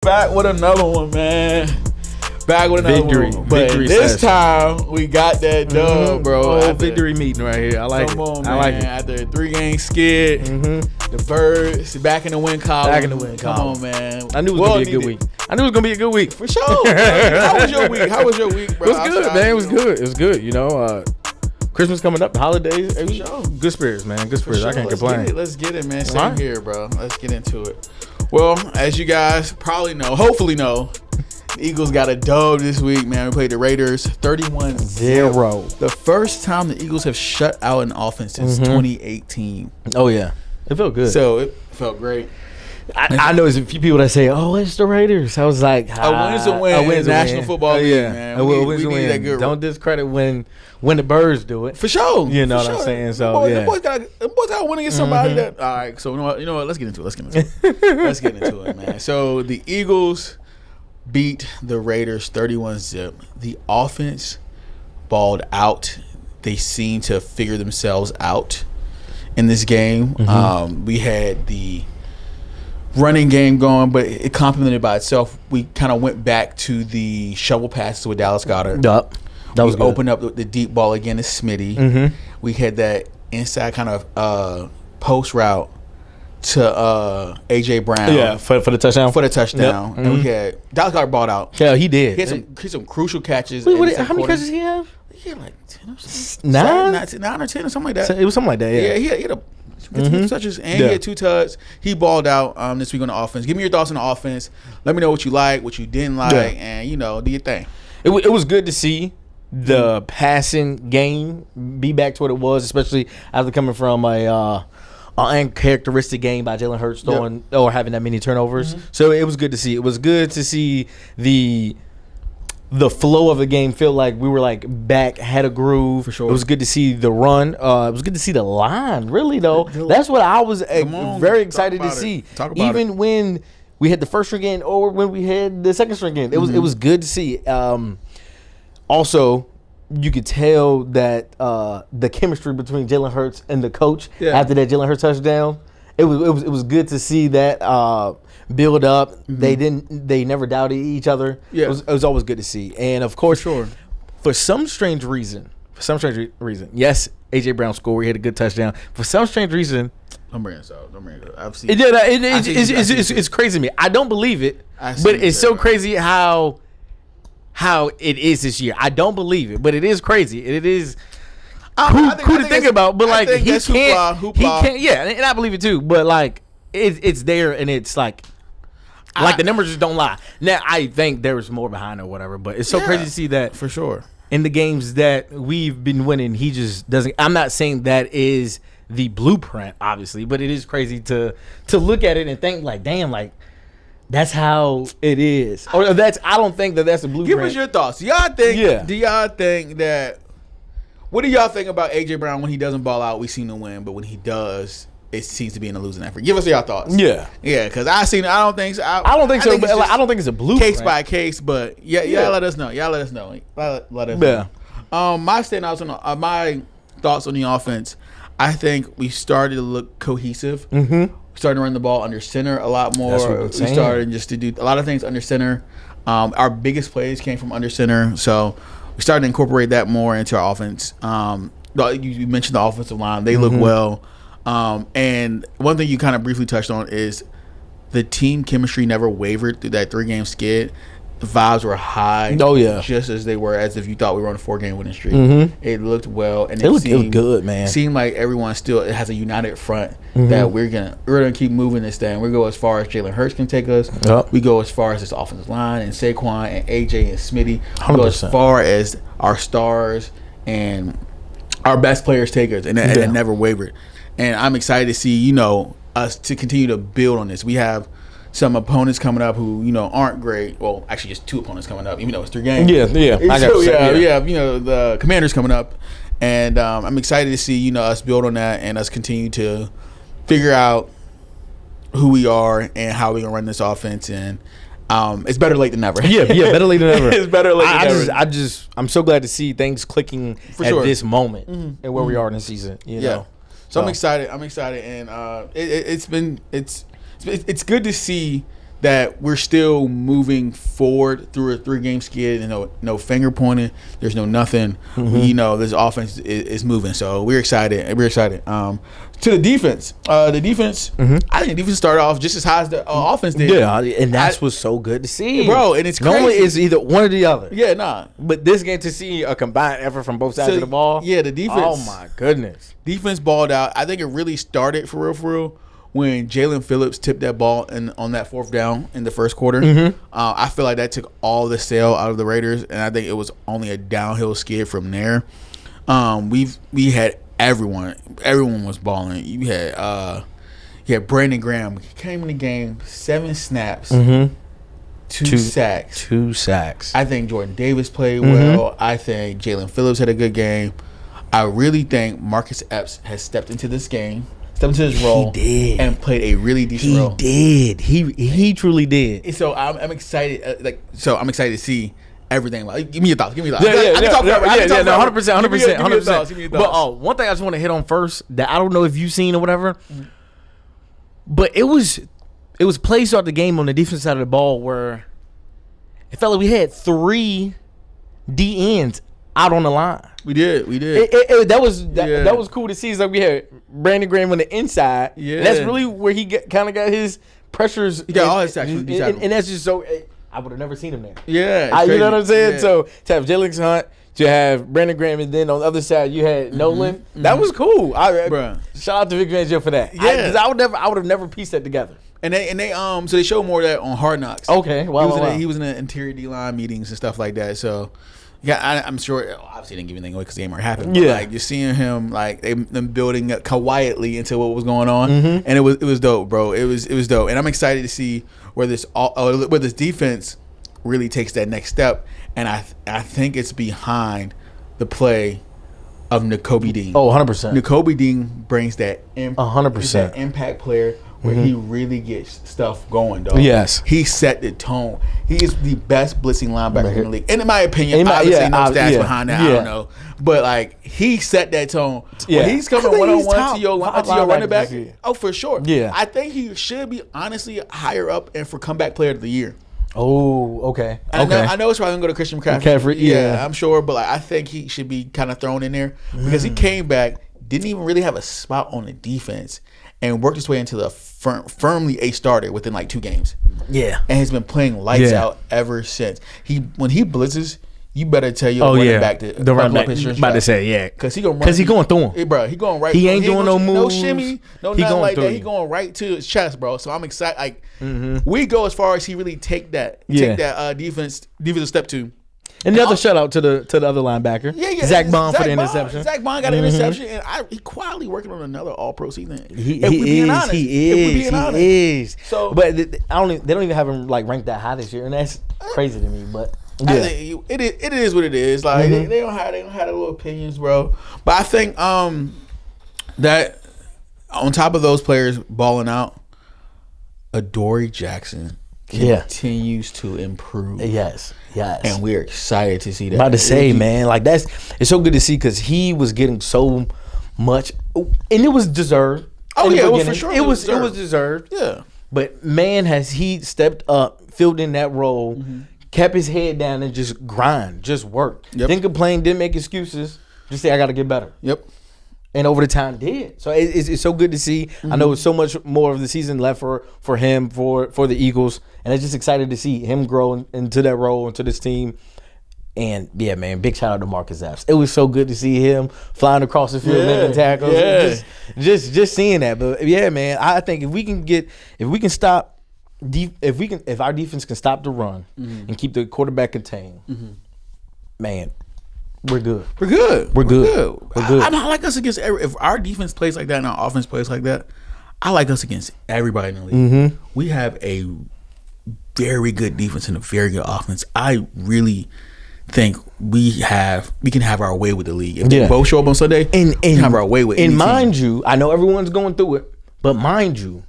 back with another one, man. Back with another one. But this time, we got that dub, bro. Victory meeting right here. I like it. Come on, man. I like it. After a 3-game skid, the Birds back in the win column. Back in the win column. Come on, man. I knew it was going to be a good week. I knew it was going to be a good week. For sure. How was your week? How was your week, bro? It was good, man. It was good. It was good. You know, Christmas coming up, the holidays. For sure. Good spirits, man. Good spirits. Sure. I can't complain. Let's get it, man. Same here, bro. Let's get into it. Well, as you guys probably know, hopefully know, the Eagles got a dub this week, man. We played the Raiders 31-0. The first time the Eagles have shut out an offense since 2018. Oh, yeah. It felt good. So it felt great. I know there's a few people that say, "Oh, it's the Raiders." I was like, "A win's a win." A win's a National Football League, man. We need that good. Don't discredit when the Birds do it. For sure. You know what I'm saying? So the boys got to win against somebody that. All right. So you know what? Let's get into it. Let's get into it, man. So the Eagles beat the Raiders 31-0. The offense balled out. They seemed to figure themselves out in this game. We had the running game going, but it complemented by itself. We kind of went back to the shovel passes with Dallas Goedert. Yup. That was good. Opened up the deep ball again to Smitty. We had that inside kind of post route to A.J. Brown. Yeah, for the touchdown. Yep. And we had Dallas Goedert balled out. Yeah, he did. He had some crucial catches. Wait, how many catches did he have? He had like 10 or something. 9 or 10 or something like that. It was something like that, yeah. Yeah, he had a touches, and he had 2 tugs. He balled out this week on the offense. Give me your thoughts on the offense. Let me know what you like, what you didn't like, and do your thing. It was good to see the passing game be back to what it was, especially after coming from a uncharacteristic game by Jalen Hurts throwing or having that many turnovers. So it was good to see. It was good to see the flow of the game feel like we were like back, had a groove. For sure. It was good to see the run. It was good to see the line, really, though. That's what I was very excited to see. Even when we had the first string game or when we had the second string game. It was good to see. Also, you could tell that the chemistry between Jalen Hurts and the coach after that Jalen Hurts touchdown. It was good to see that build up. They never doubted each other. Yeah. It was always good to see. And of course, for some strange reason, yes, A.J. Brown scored. He had a good touchdown. For some strange reason, don't bring this up. I've seen it's crazy to me. I don't believe it, but it's so crazy how it is this year. I don't believe it, but it is crazy. It is cool to think about. But like he can't. Yeah, and I believe it too. But like it's there, and it's like the numbers just don't lie. Now I think there's more behind or whatever, but it's so crazy to see that for sure. In the games that we've been winning, he just doesn't. I'm not saying that is the blueprint, obviously, but it is crazy to look at it and think like, damn, like that's how it is. Or I don't think that's a blueprint. Give us your thoughts. Do y'all think that? What do y'all think about A.J. Brown when he doesn't ball out? We seem to win, but when he does, it seems to be in a losing effort. Give us your thoughts. Yeah, because I don't think so. I don't think so. But I don't think it's a blueprint, case by case. But y'all let us know. Let us know. My my thoughts on the offense. I think we started to look cohesive. We started to run the ball under center a lot more. We started just to do a lot of things under center. Our biggest plays came from under center, so we started to incorporate that more into our offense. You mentioned the offensive line; they look well. And one thing you kind of briefly touched on is the team chemistry never wavered through that 3-game skid. The vibes were high. Oh yeah, just as they were as if you thought we were on a 4-game winning streak. It looked well, and it looked good, man. Seemed like everyone still has a united front that we're gonna keep moving this thing. We go as far as Jalen Hurts can take us. We go as far as this offensive line and Saquon and AJ and Smitty. 100%. We go as far as our stars and our best players take us, and it never wavered. And I'm excited to see us to continue to build on this. We have some opponents coming up who aren't great. Well, actually, just 2 opponents coming up, even though it's 3 games. Yeah. The Commanders coming up, and I'm excited to see us build on that and us continue to figure out who we are and how we're gonna run this offense. And it's better late than never. Better late than ever. It's better late than never. I'm so glad to see things clicking at this moment and where we are in the season. You know. So I'm excited, and it's good to see that we're still moving forward through a 3-game skid and no finger pointing. There's no nothing. This offense is moving. So we're excited. To the defense. I think the defense started off just as high as the offense did. Yeah, and that's what's so good to see. Bro, and it's crazy. Normally it's either one or the other. Yeah, nah. But this game to see a combined effort from both sides of the ball. Yeah, the defense. Oh, my goodness. Defense balled out. I think it really started for real, when Jalen Phillips tipped that ball on that 4th down in the first quarter. I feel like that took all the sail out of the Raiders, and I think it was only a downhill skid from there. We had everyone was balling. You had Brandon Graham. He came in the game 7 snaps, 2 sacks. 2 sacks. I think Jordan Davis played well. I think Jalen Phillips had a good game. I really think Marcus Epps has stepped into this role. He did. And played a really decent role. He did. He truly did. So I'm excited. I'm excited to see everything. Like, give me your thoughts. Yeah, 100%. But one thing I just want to hit on first that I don't know if you've seen or whatever, but it was plays throughout the game on the defensive side of the ball where it felt like we had 3 D ends out on the line. We did. That was cool to see. It's like we had Brandon Graham on the inside. Yeah, and that's really where he kind of got his pressures. He got all his sacks. And that's just so. I would have never seen him there. Yeah, you know what I'm saying. Yeah. So to have Jalen Hunt, to have Brandon Graham, and then on the other side you had Nolan. That was cool. Shout out to Vic Fangio for that. Yeah, because I would have never pieced that together. And they so they showed more of that on Hard Knocks. Okay, He was in the interior D-line meetings and stuff like that. So. Yeah, I'm sure. Obviously, didn't give anything away because the game already happened. But like just seeing him, like them building up quietly into what was going on, and it was dope, bro. It was dope, and I'm excited to see where this defense really takes that next step. And I think it's behind the play of Nakobe Dean. Oh, 100%. Nakobe Dean brings that 100% impact player. Where he really gets stuff going, dog. Yes. He set the tone. He is the best blitzing linebacker in the league. And in my opinion, obviously no stats behind that, I don't know. But, like, he set that tone. Yeah. When he's coming one-on-one to your running back, for sure. Yeah. I think he should be, honestly, higher up and for comeback player of the year. Oh, okay. I know it's probably going to go to Christian McCaffrey. Yeah, I'm sure. But, like, I think he should be kind of thrown in there because he came back, didn't even really have a spot on the defense, and worked his way into the firmly a starter within like 2 games. Yeah. And he's been playing lights out ever since. When he blitzes, you better tell your running back to the running back. About to say, yeah. Because he going through him. Bro, he going right. He ain't doing no moves. No shimmy, no nothing like that. He going right to his chest, bro. So I'm excited. Like, we go as far as he really take that defensive step to. And the other shout out to the other linebacker. Yeah. Zach Bond for the interception. Zach Bond got an interception, and he quietly working on another All-Pro season. He is. So, but they don't even have him like ranked that high this year, and that's crazy to me. But yeah. I think it is what it is. Like they don't have their little opinions, bro. But I think that on top of those players balling out, Adoree Jackson continues to improve. Yes. And we're excited to see that. About to say, man, like it's so good to see because he was getting so much, and it was deserved. Oh yeah, well, for sure, it was deserved. Yeah, but man, has he stepped up, filled in that role, kept his head down, and just grind, just work. Didn't complain, didn't make excuses. Just say I got to get better. Yep. And over the time did. So it's so good to see. I know it's so much more of the season left for him, for the Eagles. And I'm just excited to see him grow into that role, into this team. And, yeah, man, big shout out to Marcus Epps. It was so good to see him flying across the field, making tackles. Yeah. Just seeing that. But, yeah, man, I think if our defense can stop the run and keep the quarterback contained, man, we're good. We're good. I like us against if our defense plays like that and our offense plays like that, I like us against everybody in the league. We have a very good defense and a very good offense. I really think we can have our way with the league. If they both show up on Sunday, we can have our way with any team. Mind you, you, I know everyone's going through it, but mind you,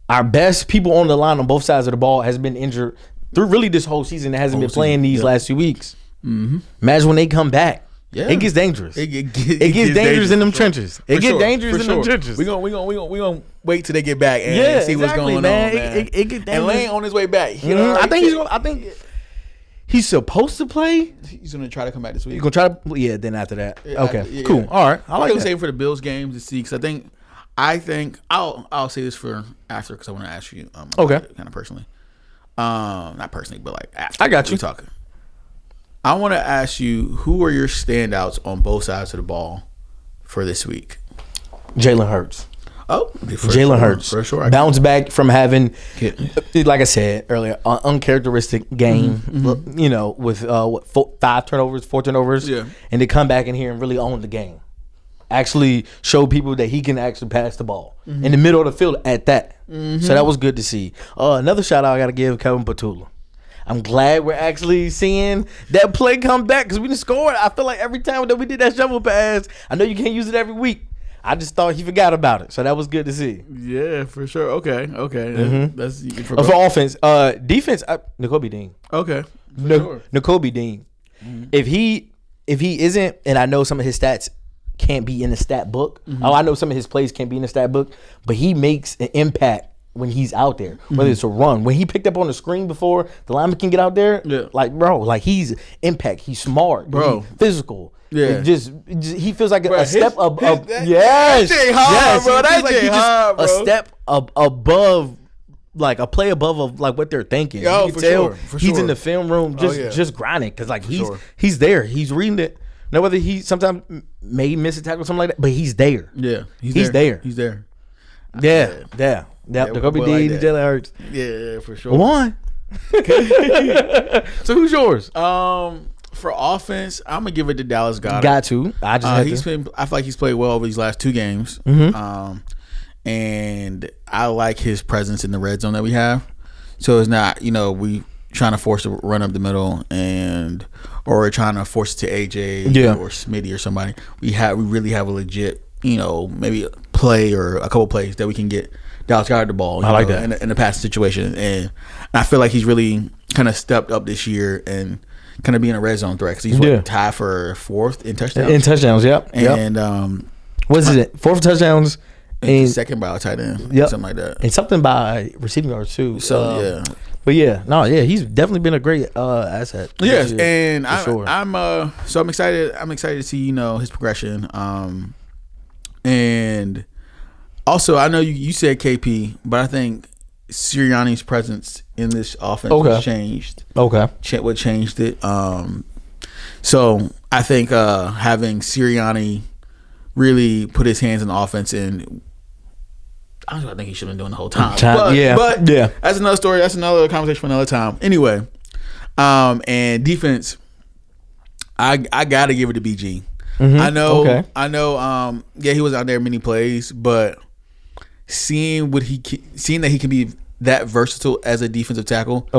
our best people on the line on both sides of the ball has been injured through really this whole season that hasn't been playing these last few weeks. Imagine when they come back. Yeah. It gets dangerous. It gets dangerous in them trenches. It gets dangerous in them trenches. We gonna wait till they get back and see what's going on, man. It get dangerous. And Lane on his way back. I think he's supposed to play. He's gonna try to come back this week. He's gonna try to. Yeah. Then after that. Okay. Cool. All right. I like to save for the Bills games to see because I think I'll say this for after because I want to ask you. Okay. Kind of personally. Not personally, but like after. I got you. We talking. I want to ask you who are your standouts on both sides of the ball for this week? Jalen Hurts. Oh, Jalen Hurts. For sure. Bounce back from having, like I said earlier, an uncharacteristic game, with 4 turnovers, and to come back in here and really own the game. Actually show people that he can actually pass the ball in the middle of the field at that. So that was good to see. Another shout out I got to give Kevin Patula. I'm glad we're actually seeing that play come back because we didn't score. I feel like every time that we did that shovel pass, I know you can't use it every week. I just thought he forgot about it, so that was good to see. Yeah, for sure. Okay. That's for offense. Defense, Nakobe Dean. Okay, sure. Nakobe Dean. If he isn't, and I know some of his stats can't be in the stat book. I know some of his plays can't be in the stat book, but he makes an impact when he's out there, whether it's a run. When he picked up on the screen before the lineman can get out there, he's impact. He's smart, bro. He's physical. Yeah, just he feels like a step above. Yes, bro. That's hard, bro. A step above, like a play above of like what they're thinking. You can tell he's in the film room just grinding because like he's there. He's reading it. Now whether he sometimes may miss a tackle or something like that, but he's there. Yeah, he's there. He's there. Yeah. Jacoby D, Jalen Hurts. Yeah, for sure. One. So who's yours? For offense, I'm gonna give it to Dallas Goedert. Got to. I feel like he's played well over these last 2 games. And I like his presence in the red zone that we have. So it's not, we trying to force a run up the middle or trying to force it to AJ or Smitty or somebody. We really have a legit, maybe a play or a couple plays that we can get Dallas Goedert the ball. I like that in a passing situation, and I feel like he's really kind of stepped up this year and kind of being a red zone threat because he's tied for 4th in touchdowns. In touchdowns, yep. And what's it? 4th touchdowns. And second by a tight end, something like that, and something by receiving yards too. So he's definitely been a great asset. Yes, and I'm excited. I'm excited to see his progression. And also I know you said KP, but I think Sirianni's presence in this offense has changed. Okay, what changed it? So I think having Sirianni really put his hands in the offense and. I think he should have been doing the whole time. But that's another story. That's another conversation for another time. Anyway, and defense, I gotta give it to BG. I know. He was out there many plays, but seeing that he can be that versatile as a defensive tackle,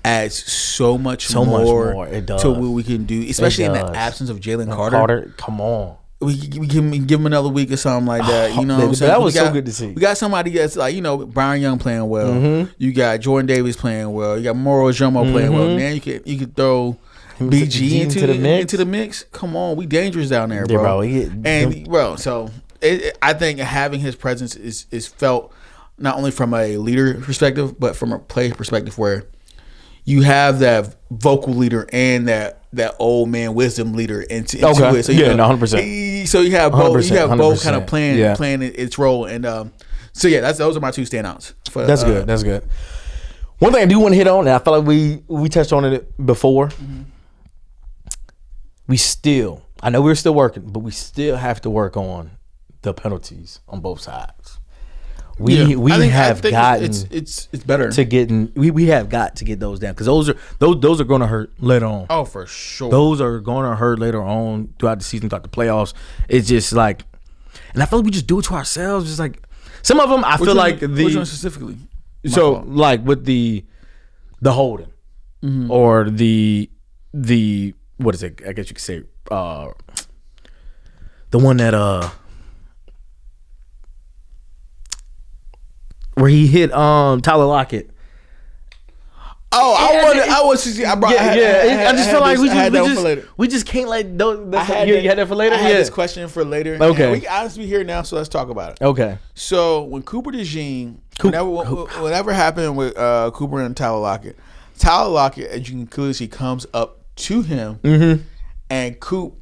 adds so much more. It does to what we can do, especially in the absence of Jalen Carter. Come on. We can give him another week or something like that. You know what I'm saying? That was so good to see. We got somebody that's like, Brian Young playing well. You got Jordan Davis playing well. You got Moro Jomo playing well. Now you could throw BG into the mix. Come on, we dangerous down there, bro. So I think having his presence is felt not only from a leader perspective, but from a play perspective where you have that vocal leader and that old man wisdom leader into it. So 100%. So you have both. You have both kind of playing its role, and those are my 2 standouts. That's good. That's good. One thing I do want to hit on, and I feel like we touched on it before. I know we're still working, but we still have to work on the penalties on both sides. We have gotten it's better to getting we have got to get those down because those are going to hurt later on. Oh, for sure. Those are going to hurt later on throughout the season, throughout the playoffs. It's just like, and I feel like we just do it to ourselves. Just like some of them, which one specifically. So like with the holding or the what is it? I guess you could say the one that where he hit Tyler Lockett. Oh, I want I just feel like we just can't let those. You had that for later. I had this question for later. Okay, we honestly here now, so let's talk about it. Okay. So when Cooper DeJean, whatever happened with Cooper and Tyler Lockett, as you can clearly see, comes up to him, and Coop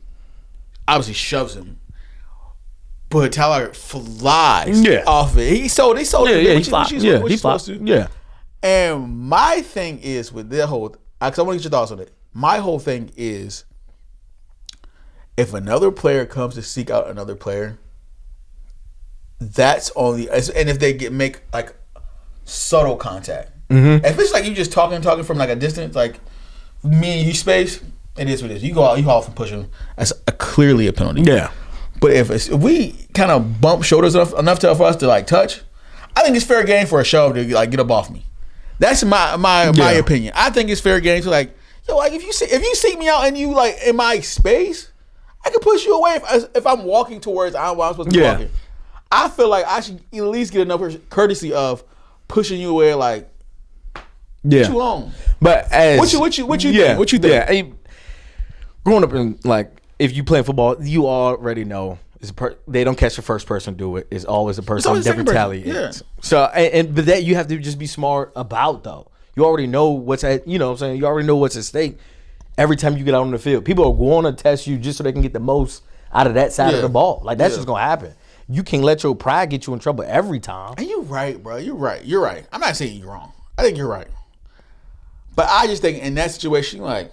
obviously shoves him. But Tyler flies off it. They sold it. He supposed to. Yeah. And my thing is with their whole, because I want to get your thoughts on it. My whole thing is, if another player comes to seek out another player, that's only, and if they make like subtle contact, if it's like you just talking from like a distance, like me and you space, it is what it is. You go out, you off and push him. That's clearly a penalty. Yeah. But if we kind of bump shoulders enough for us to like touch, I think it's fair game for a shove to like get up off me. That's my opinion. I think it's fair game to like, yo, like if you seek me out and you like in my space, I can push you away if I'm walking towards where I'm supposed to be walking. I feel like I should at least get enough courtesy of pushing you away. Like, what you on? But as what you think? What you think? Yeah, growing up in like. If you play football, you already know they don't catch the first person to do it. It's always the person that retaliates. Yeah. So, but that you have to just be smart about though. You already know what's at. You know what I'm saying? You already know what's at stake every time you get out on the field. People are going to test you just so they can get the most out of that side of the ball. Like that's just gonna happen. You can't let your pride get you in trouble every time. And you're right, bro. You're right. I'm not saying you're wrong. I think you're right. But I just think in that situation, like.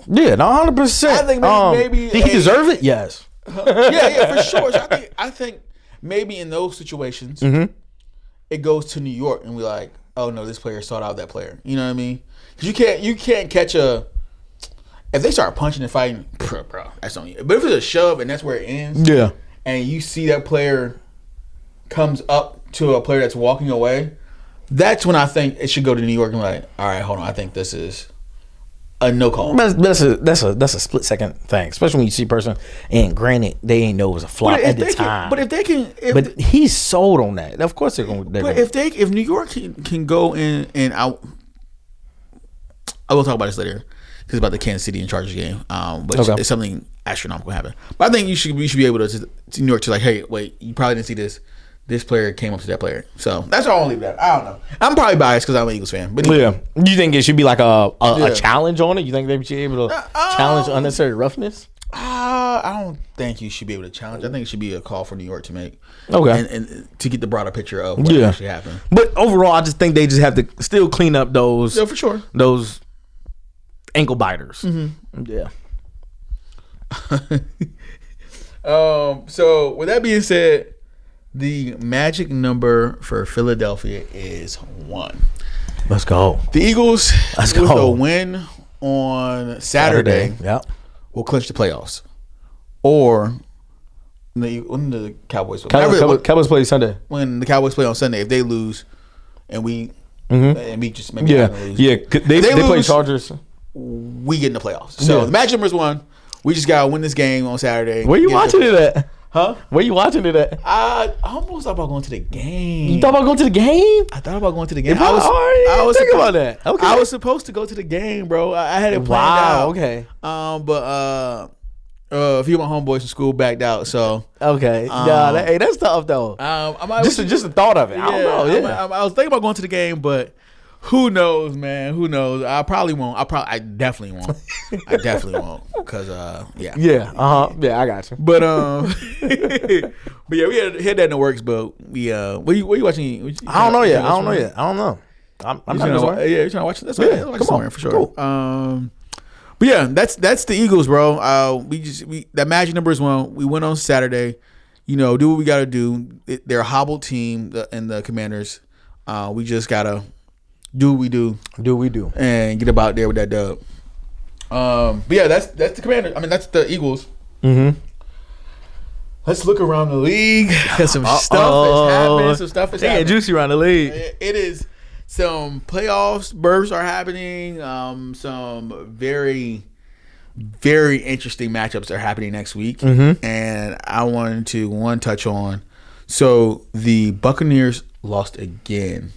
Yeah, 100%. I think maybe did he deserve it? Yes. Yeah, for sure. So I think maybe in those situations, it goes to New York and we're like, oh no, this player sought out that player. You know what I mean? Because you can't catch if they start punching and fighting, bro, that's on you. But if it's a shove and that's where it ends, and you see that player comes up to a player that's walking away, that's when I think it should go to New York and be like, all right, hold on, I think this is a no call. That's a split second thing, especially when you see a person. And granted, they ain't know it was a flop at the time. But if they can, but he's sold on that. Of course they're going. But if New York can go in and out, I will talk about this later because it's about the Kansas City and Chargers game. But it's something astronomical happen. But I think we should be able to New York to like, hey, wait, you probably didn't see this. This player came up to that player. So that's all I'll leave that. I don't know. I'm probably biased because I'm an Eagles fan. But yeah. You think it should be like a challenge on it? You think they should be able to challenge unnecessary roughness? I don't think you should be able to challenge. I think it should be a call for New York to make. Okay. And to get the broader picture of what actually happened. But overall, I just think they just have to still clean up those. Yeah, for sure. Those ankle biters. Yeah. So with that being said, the magic number for Philadelphia is 1. Let's go. The Eagles, with a win on Saturday, will clinch the playoffs. Or when the Cowboys play? Cowboys play Sunday. When the Cowboys play on Sunday, if they lose and we just maybe lose. Yeah, they play Chargers. We get in the playoffs. So the magic number is 1. We just got to win this game on Saturday. Where you watching it at? Huh? Where you watching it at? I almost thought about going to the game. You thought about going to the game? I thought about going to the game. I was thinking about that. Okay. I was supposed to go to the game, bro. I had it planned out. Okay. But a few of my homeboys from school backed out. So okay. That's tough though. Just the thought of it. I don't know. I was thinking about going to the game, but who knows, man? Who knows? I probably won't. I definitely won't. I definitely won't. Cause yeah. Yeah. Yeah, I got you. But but yeah, we had that in the works. But we what you watching? I don't know yet. I don't know. I'm not sure. Yeah, you're trying to watch it. That's right. Come on, for sure. Cool. But yeah, that's the Eagles, bro. That magic number is 1. We went on Saturday. You know, do what we got to do. They're a hobbled team, and the Commanders. We just gotta do what we do. And get about there with that dub. But yeah, that's the Commanders. I mean, that's the Eagles. Let's look around the league. Some stuff is happening. Some stuff is happening. Juicy around the league. It is. Some playoffs berths are happening. Some very, very interesting matchups are happening next week. And I wanted to touch on. So the Buccaneers lost again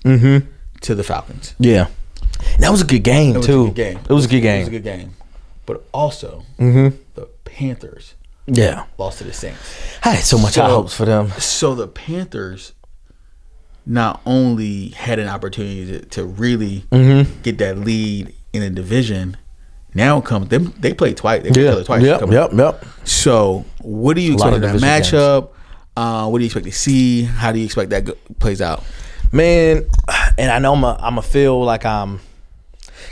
to the Falcons. Yeah. That was a good game too. It was a good game. It was a good game. But also, Mm-hmm. the Panthers Yeah. lost to the Saints. I had so much high hopes for them. So the Panthers not only had an opportunity to really Mm-hmm. get that lead in a division, now comes them. They played twice. They Yeah. played twice. Yep. So what do you expect in that matchup? What do you expect to see? How do you expect that plays out? Man, and I know I'm a feel like I'm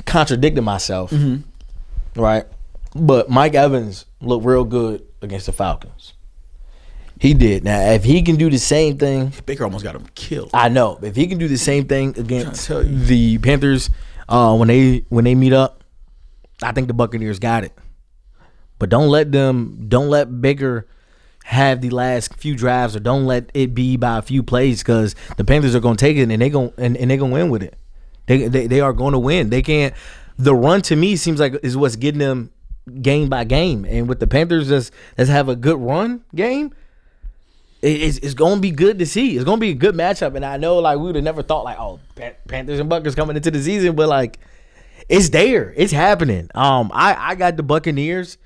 contradicting myself, right? But Mike Evans looked real good against the Falcons. He did. Now, if he can do the same thing, Baker almost got him killed. I know. If he can do the same thing against tell you. the Panthers when they meet up, I think the Buccaneers got it. But don't let Baker have the last few drives, or don't let it be by a few plays, because the Panthers are going to take it and they're going to win with it. They are going to win. They can't. The run to me seems like is what's getting them game by game, and with the Panthers that's have a good run game, it's going to be good to see. It's going to be a good matchup, and I know like we would have never thought like, oh, Panthers and Buckers coming into the season, but like it's there, it's happening. I got the Buccaneers.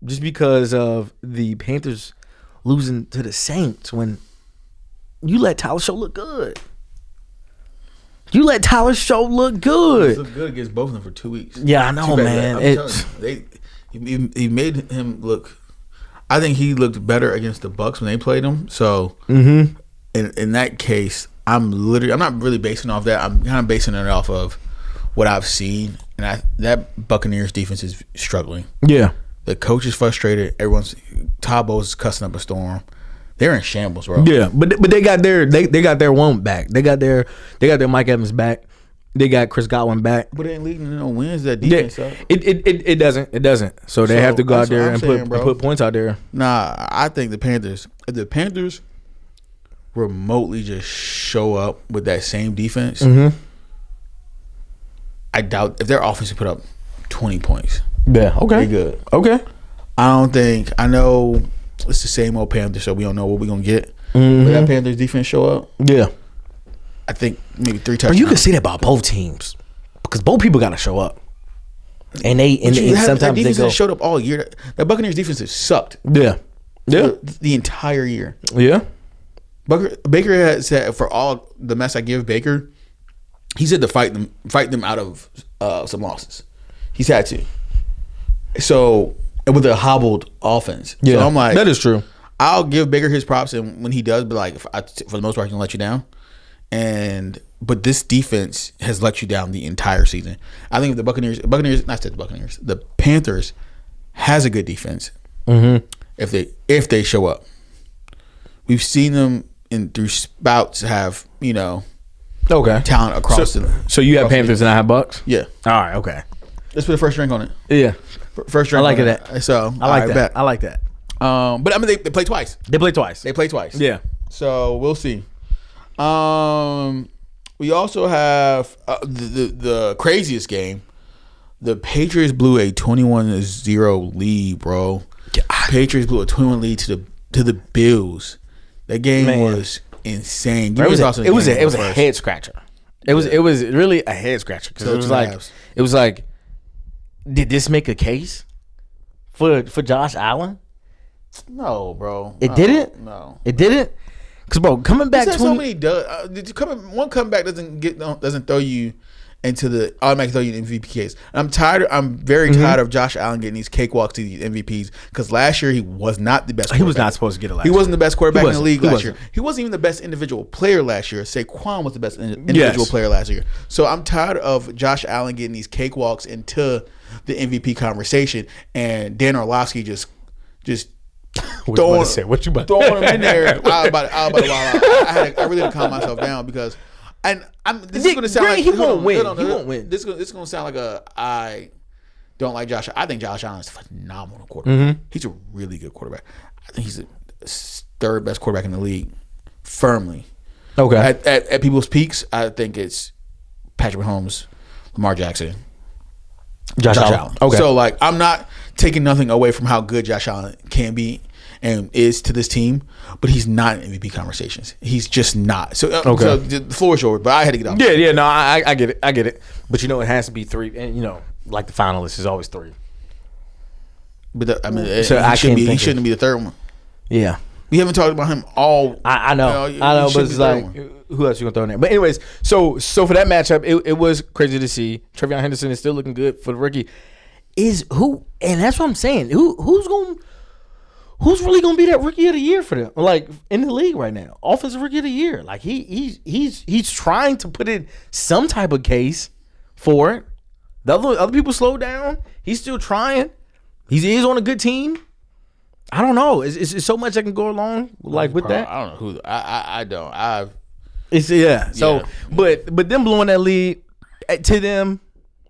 Just because of the Panthers losing to the Saints when you let Tyler Show look good. You let Tyler Show look good. He looked good against both of them for 2 weeks. Yeah, I know, man. He made him look. I think he looked better against the Bucks when they played him. So Mm-hmm. in that case, I'm not really basing off that. I'm kind of basing it off of what I've seen, and that Buccaneers defense is struggling. Yeah. The coach is frustrated. Todd Bowles is cussing up a storm. They're in shambles, bro. Yeah, but they got their got their one back. They got their Mike Evans back. They got Chris Godwin back. But it ain't leading to no wins. That defense up. It doesn't. So they have to go out there and put points out there. Nah, I think if the Panthers remotely just show up with that same defense, I doubt if their offense put up 20 points. Yeah, okay. They good. Okay. I know it's the same old Panthers, so we don't know what we're going to get. But that Panthers defense show up, Yeah. I think maybe 3 touchdowns. But you can see that about both teams, because both people got to show up. And sometimes that they defense go. has showed up all year. That Buccaneers defense has sucked. Yeah. Yeah. The entire year. Yeah. Baker has said, for all the mess I give Baker, he's had to fight them out of some losses. He's had to. So, with a hobbled offense. Yeah. So I'm like, that is true. I'll give Baker his props, and when he does, but like for the most part, he's gonna let you down. But this defense has let you down the entire season. I think the the Panthers has a good defense. If they show up. We've seen them through spouts have Okay. talent across the. So you have Panthers and I have Bucks? Yeah. All right, okay. Let's put a first drink on it. Yeah. First drink. I like on that. So I like all right, that. bet. I like that. But I mean, they play twice. They play twice. Yeah. So we'll see. We also have the craziest game. The Patriots blew a 21-0 lead, bro. Patriots blew a 21 lead to the Bills. That game was insane. It was a head scratcher. It was really a head scratcher, because it was like, did this make a case for Josh Allen? No, bro. It didn't. No, it didn't. Because bro, coming back, one comeback doesn't throw you into the automatic throw you in MVP case. I'm very tired of Josh Allen getting these cakewalks to these MVPs, because last year he was not the best. He was not supposed to get it last year. He wasn't the best quarterback in the league last year. He wasn't even the best individual player last year. Saquon was the best individual player last year. So I'm tired of Josh Allen getting these cakewalks into the MVP conversation, and Dan Orlovsky just throwing him in there. I really had to calm myself down, because this is going to sound like he won't win. He won't win. This is going to sound like I don't like Josh. I think Josh Allen is a phenomenal quarterback. He's a really good quarterback. I think he's the third best quarterback in the league, firmly. Okay. At people's peaks, I think it's Patrick Mahomes, Lamar Jackson, Josh Allen. Okay. So I'm not taking nothing away from how good Josh Allen can be and is to this team, but he's not in MVP conversations. He's just not. So, so the floor is yours, but I had to get out. Yeah, no, I get it. But it has to be 3, and like the finalist is always 3. But he shouldn't be the third one. Yeah. We haven't talked about him all. I know, but it's like, who else you gonna throw in there? But anyways, so for that matchup, it was crazy to see. TreVeyon Henderson is still looking good for the rookie. And that's what I'm saying. Who's really gonna be that rookie of the year for them? Like in the league right now, offensive rookie of the year. Like he's trying to put in some type of case for it. The other people slowed down. He's still trying. He is on a good team. I don't know. It's so much that can go along with that. I don't know who. I don't. So, but them blowing that lead to them,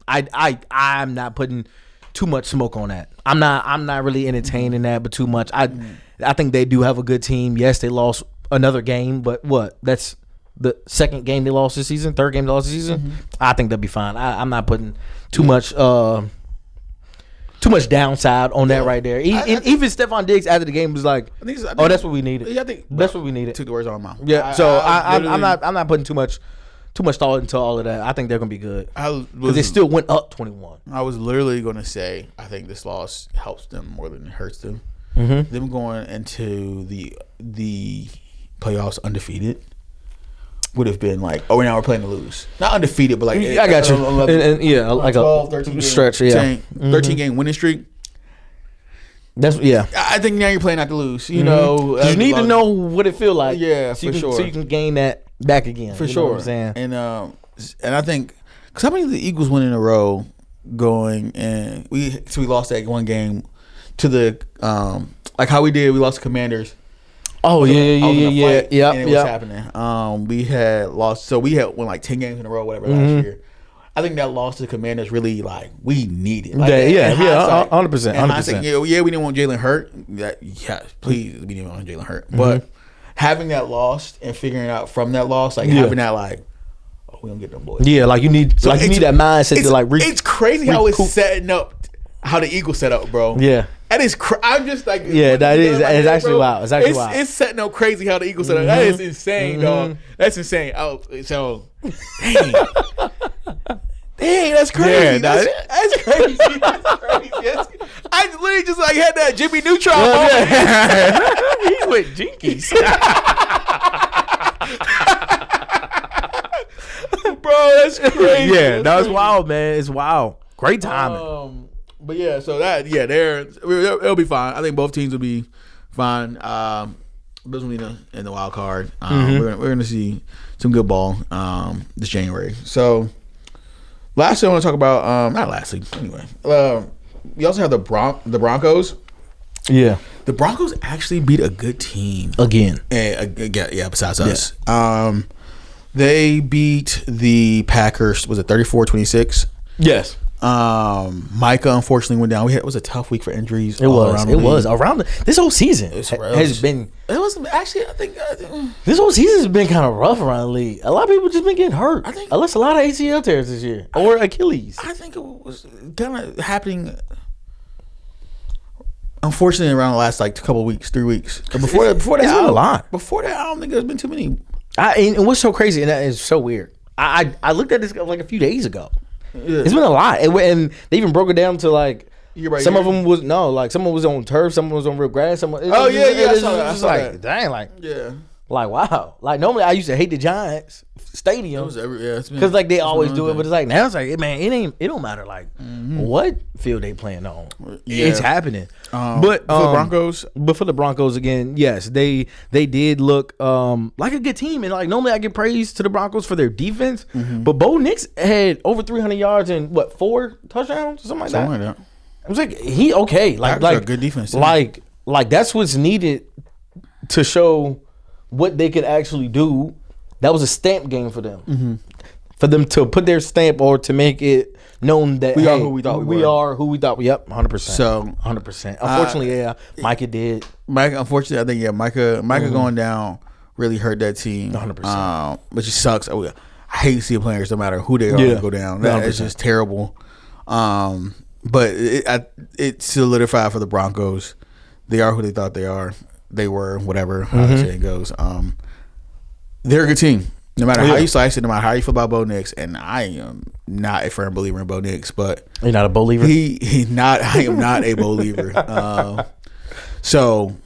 I'm not putting too much smoke on that. I'm not really entertaining that, but too much. I think they do have a good team. Yes, they lost another game, but that's the second game they lost this season, third game they lost this season. Mm-hmm. I think they'll be fine. I'm not putting too much downside on that right there. Even Stephon Diggs after the game was like, that's what we needed. Yeah, I think that's what we needed. Took the words out of my mouth. Yeah, I'm not putting too much thought into all of that. I think they're gonna be good because they still went up 21. I was literally gonna say I think this loss helps them more than it hurts them. Mm-hmm. Them going into the playoffs undefeated would have been like, now we're playing to lose. Not undefeated, but like I got you. 11, and like 12, 13 stretch, 13 game winning streak. I think now you're playing not to lose. You know, you need to know what it feel like. Yeah, so sure. So you can gain that back again. For sure. What I'm saying? And I think because how many of the Eagles win in a row going and we lost that one game to the like how we did. We lost the Commanders. Oh yeah. And it was happening. We had lost, so we had won like 10 games in a row, whatever last year. I think that loss to the Commanders really we needed. Like, 100%. We didn't want Jalen hurt. Please, we didn't want Jalen hurt. But having that loss and figuring out from that loss, having that we don't get them boys. Yeah, you need that mindset to it's crazy how it's setting up. How the Eagles set up, bro. Yeah. That is I'm just like... Yeah, that is. It's actually wild. It's actually wild. It's setting up crazy how the Eagles set up. That is insane, dog. That's insane. Dang. Dang, that's crazy. That's crazy. That's crazy. I literally just had that Jimmy Neutron moment. He's with Jinkies. Bro, that's crazy. Yeah, that was wild, man. It's wild. Great timing. But yeah, so it'll be fine. I think both teams will be fine. Bills will be in the wild card. We're gonna see some good ball this January. So lastly, I want to talk about not lastly anyway. We also have the Broncos. Yeah, the Broncos actually beat a good team again. Besides us, they beat the Packers. Was it 34-26? Yes. Micah unfortunately went down. It was a tough week for injuries. It was around this whole season has been. It was actually I think this whole season has been kind of rough around the league. A lot of people just been getting hurt. I think unless a lot of ACL tears this year or Achilles. I think it was kind of happening. Unfortunately, around the last couple weeks, 3 weeks. Before that, it's been a lot. Before that, I don't think there's been too many. And what's so crazy, and that is so weird. I looked at this a few days ago. Yeah. It's been a lot, and they even broke it down to some of them was someone was on turf, someone was on real grass. I saw that. Dang, wow. Normally I used to hate the Giants stadium because they always do it, but it's now it's it don't matter what field they playing on. Yeah. It's happening. But for the Broncos again, yes, they did look like a good team, and normally I give praise to the Broncos for their defense, but Bo Nix had over 300 yards and 4 touchdowns or something like that. It was he okay, a good defense, that's what's needed to show what they could actually do. That was a stamp game for them. For them to put their stamp or to make it known that we are who we thought we were. We are who we thought we 100%. So 100%. Unfortunately, Micah did. Unfortunately, I think Micah going down really hurt that team. 100%. Which sucks. I hate seeing players no matter who they are go down. That is just terrible. But it solidified for the Broncos They are who they thought they are. They were, whatever, how the saying goes. They're a good team. No matter how you slice it, no matter how you feel about Bo Nix, and I am not a firm believer in Bo Nix, but you're not a believer. He's not. I am not a believer. So,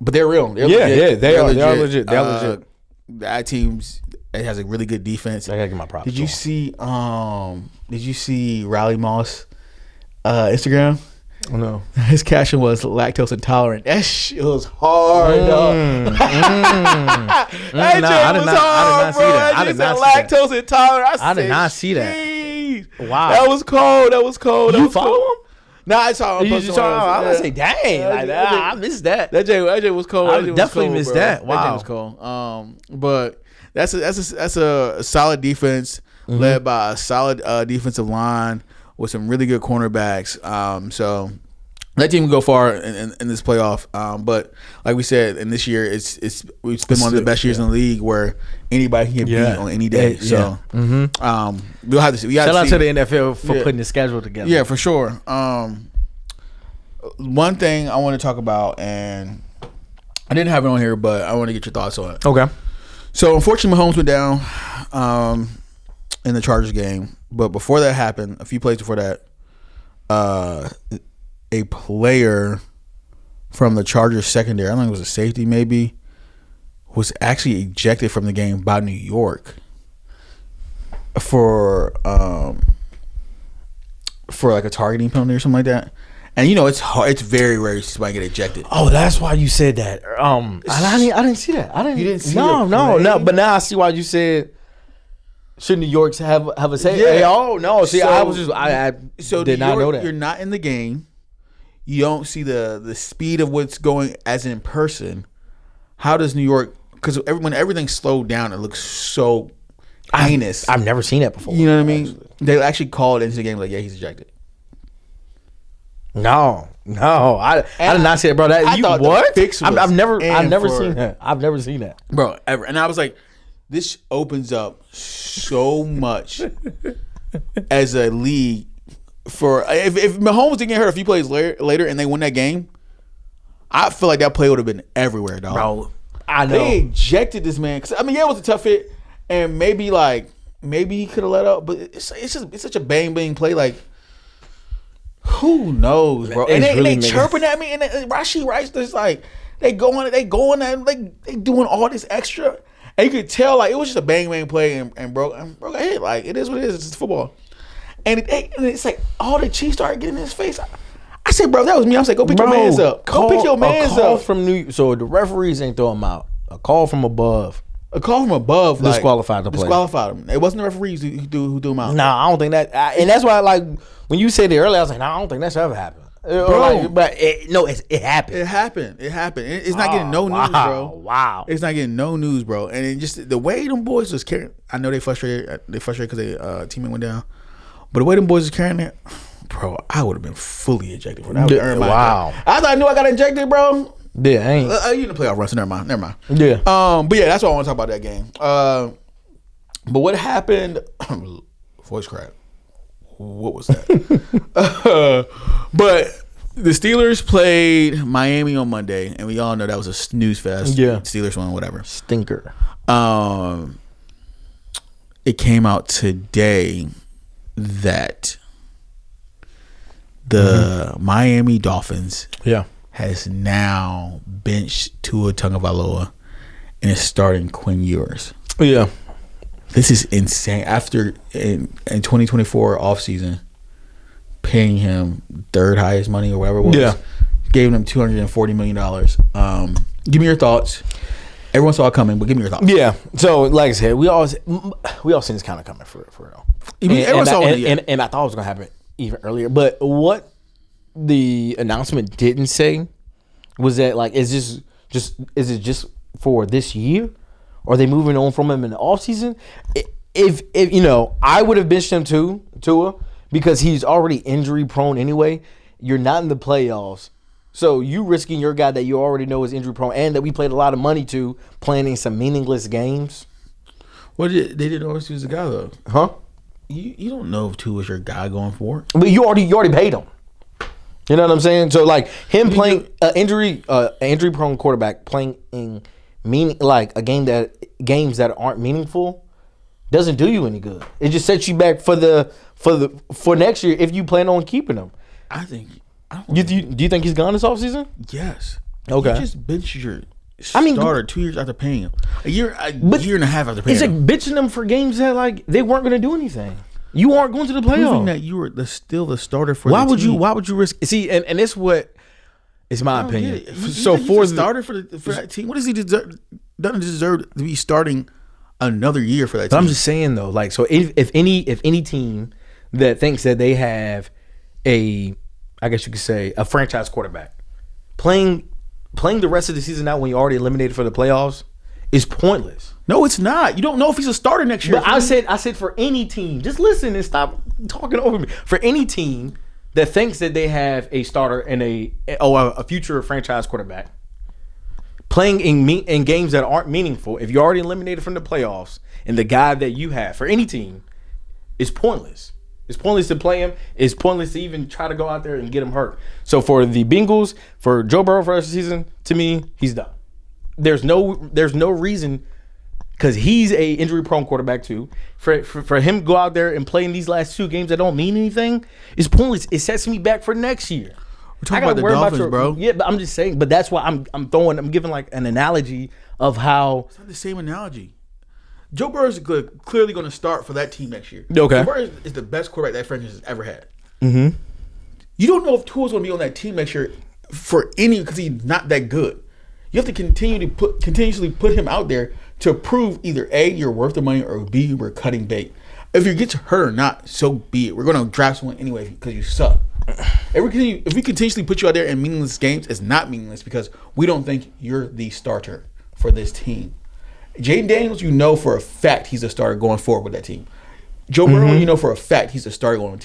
but they're real. They're legit. They are legit. They're legit. That team's it has a really good defense. I gotta give my props. Did you see Riley Moss Instagram? Oh, no. His caption was lactose intolerant. That shit was hard, dog. That shit was hard, bro. I did not see that. Lactose intolerant. I did not see that. Wow. That was cold. You follow him? No, I saw him. You just saw him. I was say, dang, I missed that. That J was cold. I definitely missed that. Wow. That J was cold. But that's a solid defense led by a solid defensive line with some really good cornerbacks. So that team can go far in this playoff. But like we said, in this year, it's been one of the best years in the league where anybody can get beat on any day. So we'll have to see. Shout out to the NFL for putting the schedule together. Yeah, for sure. One thing I want to talk about, and I didn't have it on here, but I want to get your thoughts on it. Okay. So unfortunately, Mahomes went down in the Chargers game. But before that happened, a few plays before that, a player from the Chargers secondary, I don't think it was a safety maybe, was actually ejected from the game by New York for like a targeting penalty or something like that. And it's hard. It's very rare to see somebody get ejected. Oh, that's why you said that. I didn't see that. You didn't see no. But now I see why you said. Should New York have a say? Yeah. Oh no! See, I did not know that. You're not in the game. You don't see the speed of what's going as in person. How does New York? Because when everything's slowed down, it looks so heinous. I've never seen that before. You know what I mean? Actually. They actually called into the game like, yeah, he's ejected. No, I did not see that, bro. What? I've never seen that. I've never seen that, bro. Ever. And I was like, this opens up so much as a league for if Mahomes didn't get hurt a few plays later and they win that game, I feel like that play would have been everywhere, dog. Bro, I know. They ejected this man. Cause, it was a tough hit, and maybe he could have let up, but it's such a bang play. Like, who knows, bro? And they chirping at me, and Rashee Rice is like they going at like they doing all this extra. And you could tell, like, it was just a bang play and broke got hit. Like, it is what it is. It's just football. And it's like, all the Chiefs started getting in his face. I said, bro, that was me. I was like, go pick your mans up. Go pick your mans up. So the referees ain't throw him out. A call from above. Disqualified the play. Disqualified him. It wasn't the referees who threw him out. Nah, I don't think that. And that's why, like, when you said it earlier, I was like, nah, I don't think that's ever happened. Bro, but it happened. It happened. It's not getting no news, bro. Wow. It's not getting no news, bro. And it just the way them boys was carrying. I know they frustrated because their teammate went down. But the way them boys was carrying it, bro, I would have been fully ejected for that. Wow. I thought I knew I got ejected, bro. Yeah, I ain't. You in the playoff run, so never mind. Yeah. But yeah, that's what I want to talk about that game. But what happened? Voice crack. What was that? But the Steelers played Miami on Monday, and we all know that was a snooze fest. Yeah. Steelers won, whatever. Stinker. It came out today that the Miami Dolphins has now benched Tua Tagovailoa and is starting Quinn Ewers. Yeah. This is insane. After in 2024 offseason, paying him third highest money or whatever it was, gave him $240 million. Give me your thoughts. Everyone saw it coming, but give me your thoughts. Yeah. So, like I said, we all seen this kind of coming for real. And I thought it was gonna happen even earlier. But what the announcement didn't say was that, like, is it just for this year? Or are they moving on from him in the offseason? If I would have benched him too, Tua, because he's already injury prone anyway. You're not in the playoffs. So you risking your guy that you already know is injury prone and that we played a lot of money to playing in some meaningless games. Well, they didn't always use the guy though. Huh? You don't know if Tua is your guy going forward. But you already paid him. You know what I'm saying? So like him playing injury prone quarterback playing in games that aren't meaningful doesn't do you any good. It just sets you back for next year if you plan on keeping him. Do you think he's gone this offseason? Yes. Okay. You just benched your starter 2 years after paying him. A year and a half after paying him. It's like benching them for games that like they weren't going to do anything. You aren't going to the playoffs. Proving that you were still the starter for the team. Why would you risk? See, and it's what it's my opinion. So for the starter for that team, what does he deserve? Doesn't deserve to be starting another year for that team. But I'm just saying though, like, so if any team that thinks that they have I guess you could say a franchise quarterback playing the rest of the season out when you're already eliminated for the playoffs is pointless. No, it's not. You don't know if he's a starter next year. But I said for any team, just listen and stop talking over me. For any team that thinks that they have a starter and a future franchise quarterback playing in games that aren't meaningful, if you're already eliminated from the playoffs, and the guy that you have for any team is pointless. It's pointless to play him. It's pointless to even try to go out there and get him hurt. So for the Bengals, for Joe Burrow for the rest of the season, to me, he's done. There's no reason, because he's a injury prone quarterback too. For him to go out there and play in these last 2 games that don't mean anything, it's pointless. It sets me back for next year. We're talking about the Dolphins, bro. Yeah, but I'm just saying. But that's why I'm giving like an analogy of how it's not the same analogy. Joe Burrow is clearly going to start for that team next year. Okay, Joe Burrow is the best quarterback that franchise has ever had. Mm-hmm. You don't know if Tua's going to be on that team next year because he's not that good. You have to continuously put him out there to prove either A, you're worth the money, or B, we're cutting bait. If you get hurt or not, so be it. We're going to draft someone anyway because you suck. If we continuously put you out there in meaningless games, it's not meaningless because we don't think you're the starter for this team. Jaden Daniels, you know for a fact he's a starter going forward with that team. Joe Burrow, you know for a fact he's a starter going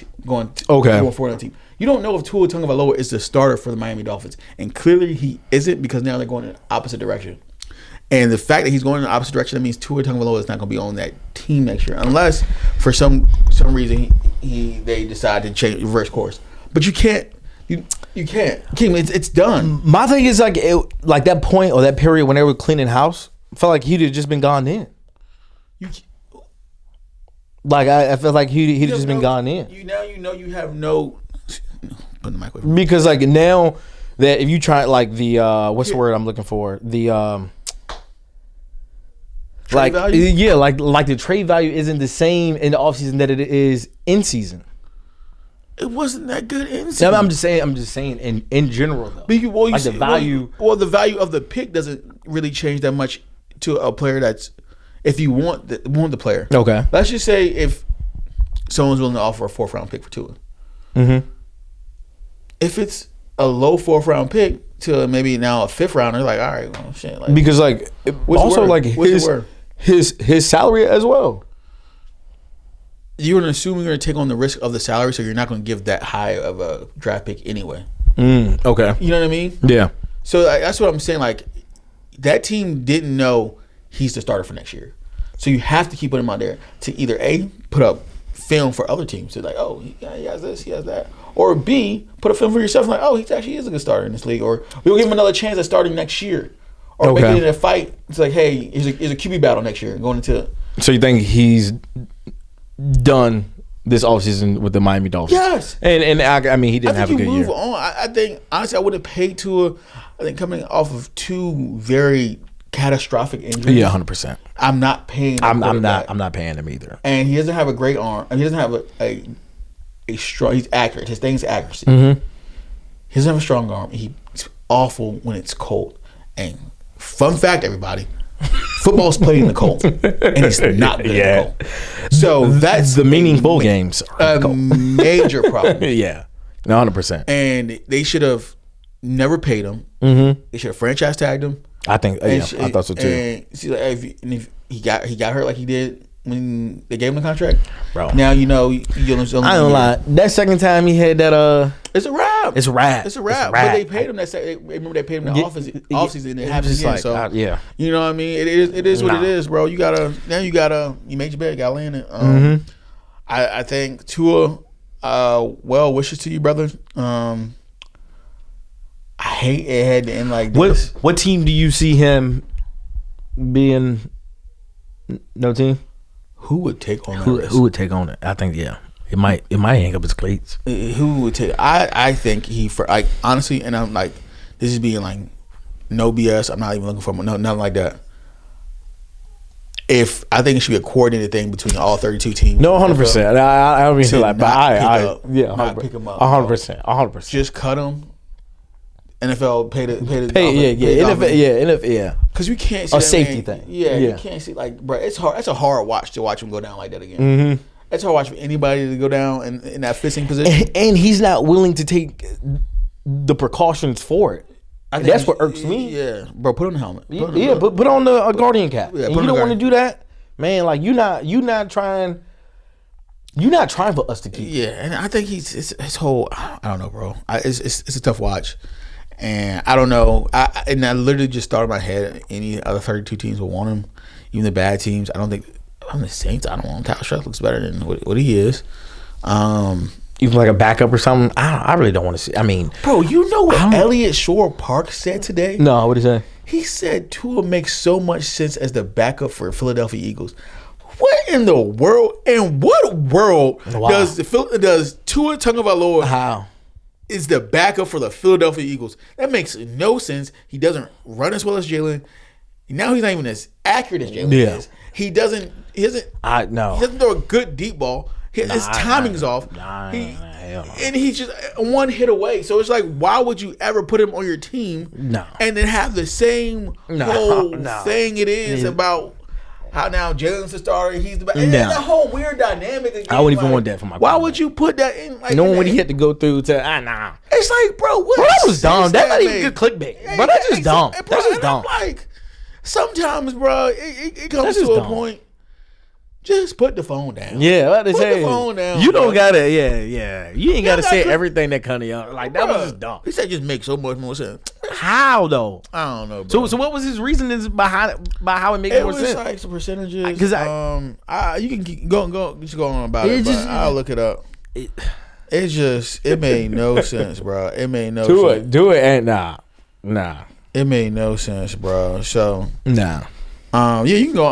forward on the team. You don't know if Tua Tagovailoa is the starter for the Miami Dolphins, and clearly he isn't because now they're going in the opposite direction. And the fact that he's going in the opposite direction, that means Tua Tagovailoa is not going to be on that team next year, unless for some reason they decide to reverse course. But you can't. You can't. It's done. My thing is like that point or that period when they were cleaning house, I felt like he'd have just been gone in. I felt like he'd have just been gone in. You have no. Put the mic away. Because like now that if you try like the what's the word I'm looking for, the trade value? Yeah, like the trade value isn't the same in the offseason that it is in season. It wasn't that good in season. I'm just saying in general though. The value. Well, the value of the pick doesn't really change that much to a player that's if you want the player. Okay. Let's just say if someone's willing to offer a 4th round pick for Tua. Mm-hmm. If it's a low 4th round pick to maybe now a 5th rounder, like all right, well, shit. Like, because like also like his salary as well. You're going to assume you're going to take on the risk of the salary, so you're not going to give that high of a draft pick anyway. Okay. You know what I mean? Yeah. So that's what I'm saying. Like that team didn't know he's the starter for next year, so you have to keep putting him out there to either A, put up film for other teams, so like, oh, he has this, he has that, or B, put a film for yourself, like, oh, he actually is a good starter in this league, or we'll give him another chance at starting next year, or make it in a fight. It's like, hey, here's a QB battle next year going into. So you think he's done this offseason with the Miami Dolphins? Yes. And I mean, he didn't have a good year. Move on. I think honestly, I would have paid Tua. I think coming off of 2 very catastrophic injuries. Yeah, 100%. I'm not paying. I'm not paying him either. And he doesn't have a great arm. And he doesn't have a strong. He's accurate. His thing's accuracy. Mm-hmm. He doesn't have a strong arm. He's awful when it's cold. And fun fact, everybody. Football's played in the cold, and he's not good in the cold. So that's the meaningful games. A major problem. Yeah, 100%. And they should have never paid him. Mm-hmm. They should have franchise tagged him. I think. I thought so too. And see, like, if he got hurt like he did when they gave him the contract, bro. Now you know. I don't lie. That second time he had that. It's a wrap. It's a wrap. But they paid him remember they paid him the offseason. And it happened again. Like, so yeah, you know what I mean. It is what it is, bro. You made your bed. You gotta land it. I think Tua. Well wishes to you, brother. hate it had to end like this. What team do you see him being? No team. Who would take on that risk? Who would take on it? I think it might hang up his cleats. Who would take? I think honestly, and I'm like, this is being like no BS. I'm not even looking for nothing like that. I think it should be a coordinated thing between all 32 teams. No, 100%. I don't mean to like, but not pick them up. 100%. Just cut them. NFL pay the NFL. Because you can't see a safety thing. Yeah, you can't see bro. It's hard. It's a hard watch to watch him go down like that again. Mm-hmm. It's hard watch for anybody to go down in that fisting position. And he's not willing to take the precautions for it. That's what irks me. Yeah, bro, put on the helmet. Put on the Guardian cap. Yeah, and you don't want to do that, man. Like you not trying for us to keep. Yeah, and I think his whole. I don't know, bro. It's a tough watch, and I don't know. I literally just thought in my head any other 32 teams will want him, even the bad teams. I don't think. On the Saints, I don't want him. Tyler Shuck looks better than what he is. Even like a backup or something. I really don't want to see. I mean, bro, you know what Elliott Shore-Park said today? No, what did he say? He said Tua makes so much sense as the backup for Philadelphia Eagles. What in the world? In what world does Tua Tagovailoa is the backup for the Philadelphia Eagles? That makes no sense. He doesn't run as well as Jalen. Now he's not even as accurate as Jalen is. He doesn't throw a good deep ball. His timing's off. And he's just one hit away. So it's like, why would you ever put him on your team? And then have the same whole thing it is about how now Jalen's the starter, he's the best. And the whole weird dynamic again. I wouldn't even want that for my. Why would you put that in? Like, knowing what he had to go through to It's like, bro, what? Bro, that was dumb. That's not even good clickbait. Bro, that's just dumb. That's just dumb. Like, sometimes, bro, it comes to a point. Just put the phone down. Yeah, what they say. Put the phone down. You don't gotta, You ain't gotta say everything that kind of like that was just dumb. He said just makes so much more sense. How though? I don't know, bro. So what was his reasoning behind how it makes more sense? It was like some percentages. Because you can go on about it. But I'll look it up. It made no sense, bro. It made no sense. Do it and nah. It made no sense, bro. So nah. You can go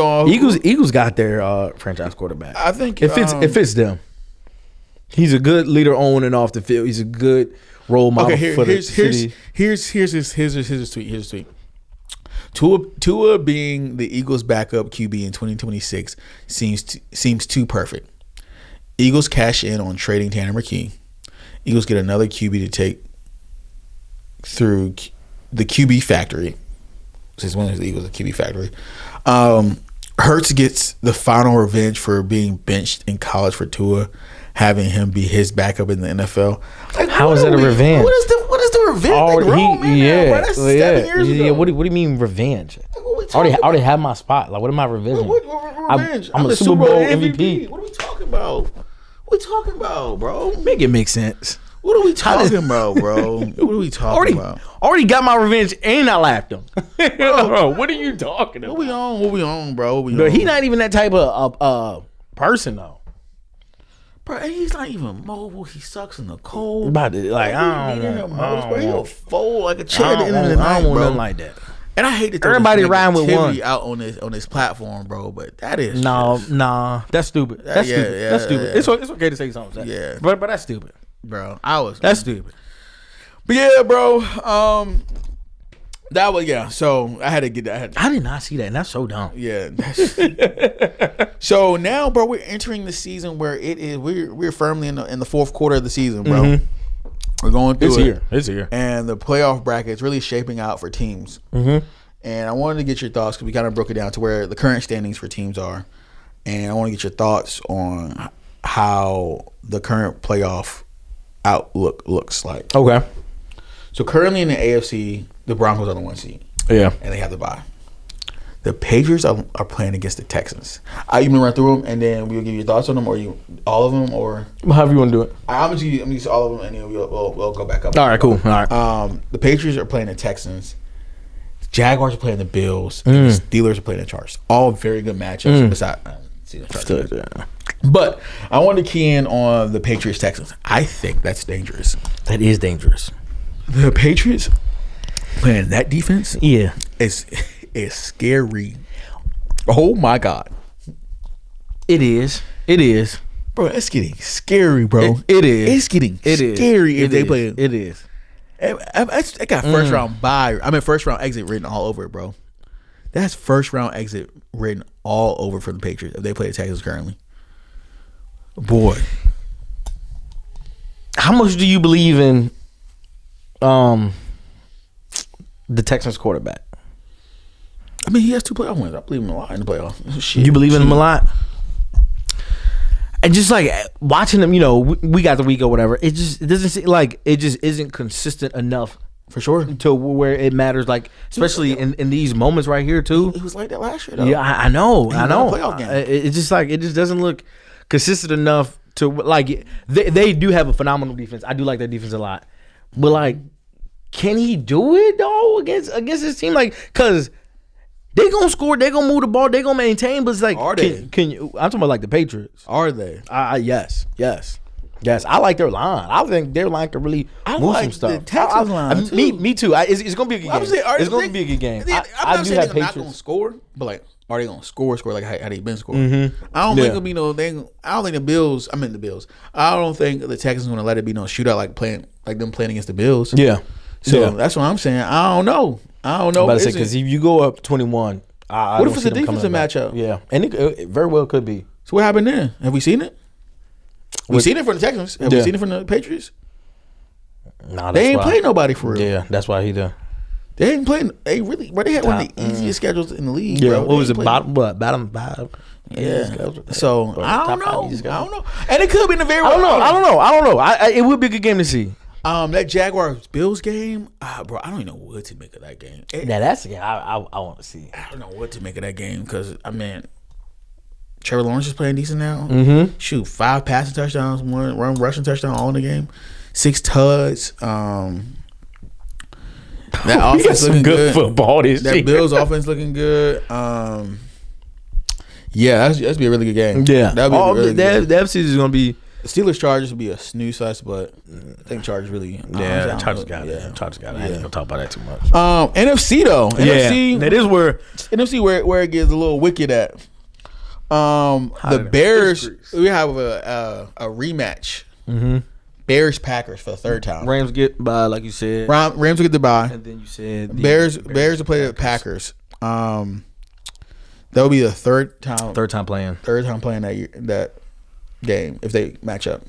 on. Eagles got their franchise quarterback. I think it fits them. He's a good leader on and off the field. He's a good role model for the city. Here's his tweet. Tua being the Eagles' backup QB in 2026 seems too perfect. Eagles cash in on trading Tanner McKee. Eagles get another QB to take through the QB factory. Since when is the Eagles a QB factory? Hurts gets the final revenge for being benched in college for Tua, having him be his backup in the NFL. Like, how is that a revenge? What is the revenge? That's 7 years ago. What do you mean revenge? I already have my spot. Like, what am I revenging? What revenge? I'm a Super Bowl MVP. What are we talking about? What are we talking about, bro? Make it make sense. What are we talking about, bro? What are we talking about? Already got my revenge and I laughed him. Bro, what are you talking about? What we on, bro? But he not even that type of person, though. Bro, he's not even mobile. He sucks in the cold. I don't know. He'll fold like a chair at the end of the night, I don't want bro. nothing like that. And I hate that everybody riding with one out on this platform, bro. But that is that's stupid. That's stupid. That's stupid. It's okay to say something. Yeah, but that's stupid, bro. That's stupid. But yeah, bro. That was So I had to get that. I did not see that, and that's so dumb. Yeah. So now, bro, we're entering the season where it is. We're firmly in the fourth quarter of the season, bro. Mm-hmm. We're going through It's here. And the playoff bracket is really shaping out for teams. Mm-hmm. And I wanted to get your thoughts because we kind of broke it down to where the current standings for teams are. And I want to get your thoughts on how the current playoff outlook looks like. Okay. So currently in the AFC, the Broncos are the 1 seed. Yeah. And they have the bye. The Patriots are playing against the Texans. You can run through them, and then we'll give you your thoughts on them, or all of them, or however you want to do it. I'm gonna use all of them, and then we'll go back up. All right, cool. All right. The Patriots are playing the Texans. The Jaguars are playing the Bills. And the Steelers are playing the Chargers. All very good matchups. Besides, see the Chargers. But I want to key in on the Patriots Texans. I think that's dangerous. That is dangerous. The Patriots playing that defense, Yeah, is scary. Oh my God, it is. It is, bro. It's getting scary, bro. It is. It's getting scary if they play. It is. I got first round bye. I mean, first round exit written all over it, bro. That's first round exit written all over for the Patriots if they play the Texans currently. Boy, How much do you believe in the Texans quarterback? I mean, he has 2 playoff wins. I believe him a lot in the playoffs. Shit. You believe in him a lot? And just like watching him, we got the week or whatever. It doesn't seem like it just isn't consistent enough for sure to where it matters. Like especially in these moments right here too. It was like that last year, though. Yeah, I know. Playoff game. It's just like it just doesn't look consistent enough to like. They do have a phenomenal defense. I do like their defense a lot, but like, can he do it though against his team? Like, cause they gonna score, they gonna move the ball, they gonna maintain. But it's like, are they? Can you? I'm talking about like the Patriots. Are they? Yes. I like their line. I think their line can really move some stuff. The Texans line too. Me too. It's gonna be a good game. It's gonna be a good game. I do have Patriots. Not gonna score, but like, are they gonna score like how they been scoring? Mm-hmm. I don't think it'll be no. I don't think the Bills. I mean the Bills. I don't think the Texans gonna let it be no shootout like them playing against the Bills. Yeah. So that's what I'm saying. I don't know. Because if you go up 21, what if it's a defensive matchup? Yeah, and it very well could be. So what happened then? Have we seen it? We've seen it from the Texans. Have we seen it from the Patriots? Nah, they ain't played nobody for real. Yeah, that's why he done. They ain't playing. They had one of the easiest schedules in the league. Yeah, bro. What was it? Bottom. Yeah. So I don't know. And it could be in the very. I don't know. It would be a good game to see. That Jaguars Bills game, bro. I don't even know what to make of that game. That's the game I want to see. I don't know what to make of that game because Trevor Lawrence is playing decent now. Mm-hmm. Shoot, 5 passing touchdowns, 1 rushing touchdown, all in the game. 6 tuds. That offense looking good. Football this year. That Bills offense looking good. Yeah, that's be a really good game. Yeah, that'd be really good. The FC is gonna be. Steelers Chargers would be a snooze fest, but I think Chargers really. Chargers got it. Chargers got it. I ain't gonna talk about that too much. NFC though. NFC, that is where it gets a little wicked at. The Bears. We have a rematch. Mm-hmm. Bears Packers for the 3rd time. Rams get by, like you said. Rams will get the bye. And then you said Bears will play the Packers. That will be the 3rd time. 3rd time playing. 3rd time playing that game if they match up.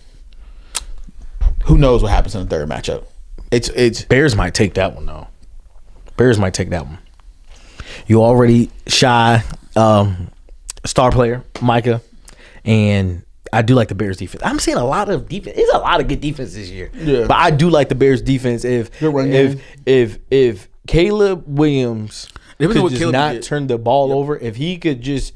Who knows what happens in the 3rd matchup? It's Bears might take that one though. Bears might take that one. You already shy star player Micah, and I do like the Bears defense. I'm seeing a lot of defense. It's a lot of good defense this year. Yeah. But I do like the Bears defense. If Caleb Williams could just not turn the ball over, if he could just.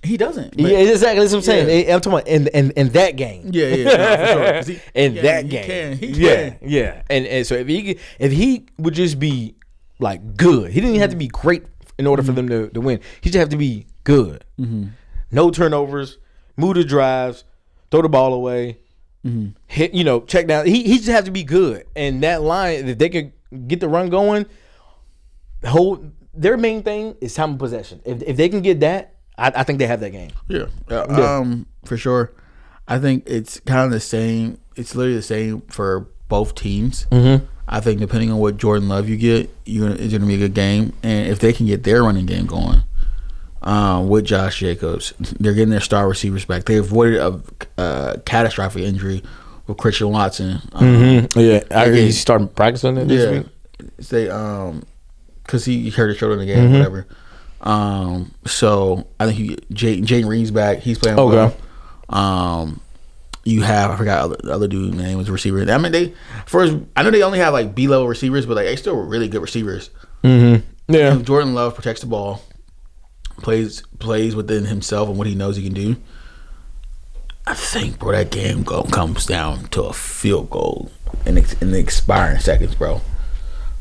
He doesn't. Yeah, exactly. That's what I'm saying. I'm talking about in that game. Yeah, for sure. That game. He can. Yeah. And so if he would just be like good, he didn't even have to be great in order for them to win. He just have to be good. Mm-hmm. No turnovers, move the drives, throw the ball away, hit. Check down. He just have to be good. And that line, if they could get the run going, their main thing is time of possession. If they can get that. I think they have that game. Yeah. For sure. I think it's kind of the same. It's literally the same for both teams. Mm-hmm. I think depending on what Jordan Love you get, it's going to be a good game. And if they can get their running game going with Josh Jacobs, they're getting their star receivers back. They avoided a catastrophic injury with Christian Watson. He's starting practicing it this week. They because he hurt his shoulder in the game, whatever. So I think Jayden Reed's back. He's playing well. You have, I forgot the other dude's name was a receiver. I mean, I know they only have like B-level receivers, but like they still really good receivers. Mm-hmm. Yeah. And Jordan Love protects the ball, plays within himself and what he knows he can do. I think, bro, that game comes down to a field goal in the expiring seconds, bro.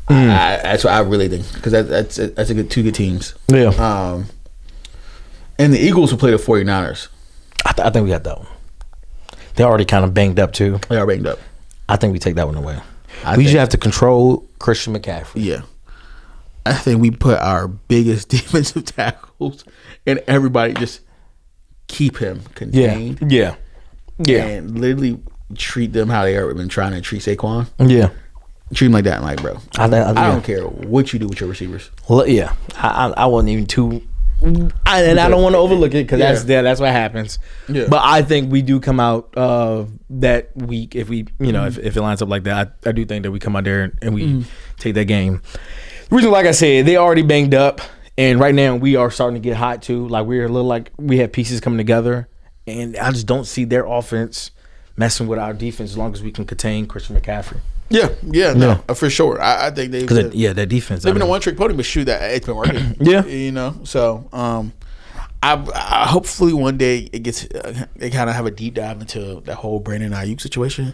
That's what I really think, because that's a good 2 good teams. Yeah. And the Eagles will play the 49ers. I think we got that one. They're already kind of banged up too. They are banged up. I think we take that one away. We just have to control Christian McCaffrey. Yeah. I think we put our biggest defensive tackles and everybody just keep him contained. Yeah. And literally treat them how they have been trying to treat Saquon. Yeah. Treat him like that. Like, bro, I don't care what you do with your receivers. Well, yeah. I wasn't even too... I don't want to overlook it because that's what happens. Yeah. But I think we do come out that week if we, if it lines up like that. I do think that we come out there and we take that game. The reason, like I said, they already banged up, and right now we are starting to get hot too. Like we're a little like we have pieces coming together, and I just don't see their offense messing with our defense as long as we can contain Christian McCaffrey. Yeah, for sure. I think they've been, that defense. They've been a one-trick pony, but shoot, that it's been working. So I hopefully one day it gets they kind of have a deep dive into that whole Brandon Ayuk situation.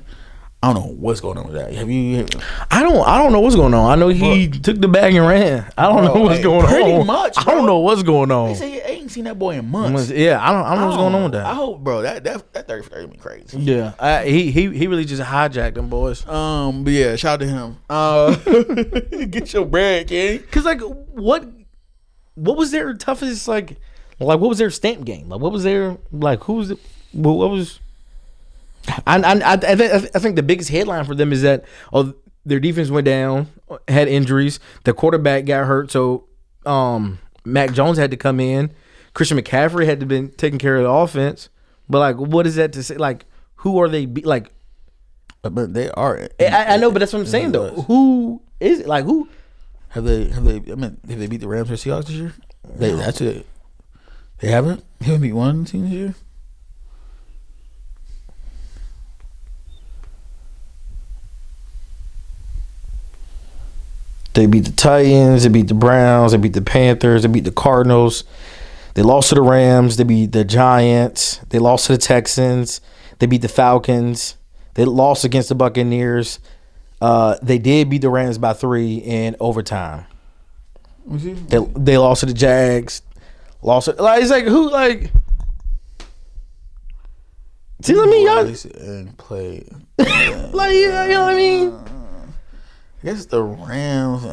I don't know what's going on with that. Have you? I don't know what's going on. I know he took the bag and ran. I don't know what's going on. Pretty much. Bro. I don't know what's going on. They say I ain't seen that boy in months. Yeah, I don't know what's going on with that. I hope, bro. That 30 for 30 be crazy. Yeah, he really just hijacked them boys. But yeah, shout out to him. Get your bread, King. Cause like what was their toughest like what was their stamp game? Like what was their like who's what was? I think the biggest headline for them is that their defense went down, had injuries, the quarterback got hurt, so Mac Jones had to come in. Christian McCaffrey had to been taking care of the offense. But like, what is that to say? Like, who are they? Like, but they are. I know, but that's what I'm saying though. Who is it? Like, who have they? I mean, have they beat the Rams or Seahawks this year? That's it. They haven't. They haven't beat one team this year. They beat the Titans, they beat the Browns, they beat the Panthers, they beat the Cardinals. They lost to the Rams, they beat the Giants, they lost to the Texans, they beat the Falcons, they lost against the Buccaneers. They did beat the Rams by 3 in overtime. They lost to the Jags. It's like who like see what I mean, y'all and play like you know what I mean? I guess the Rams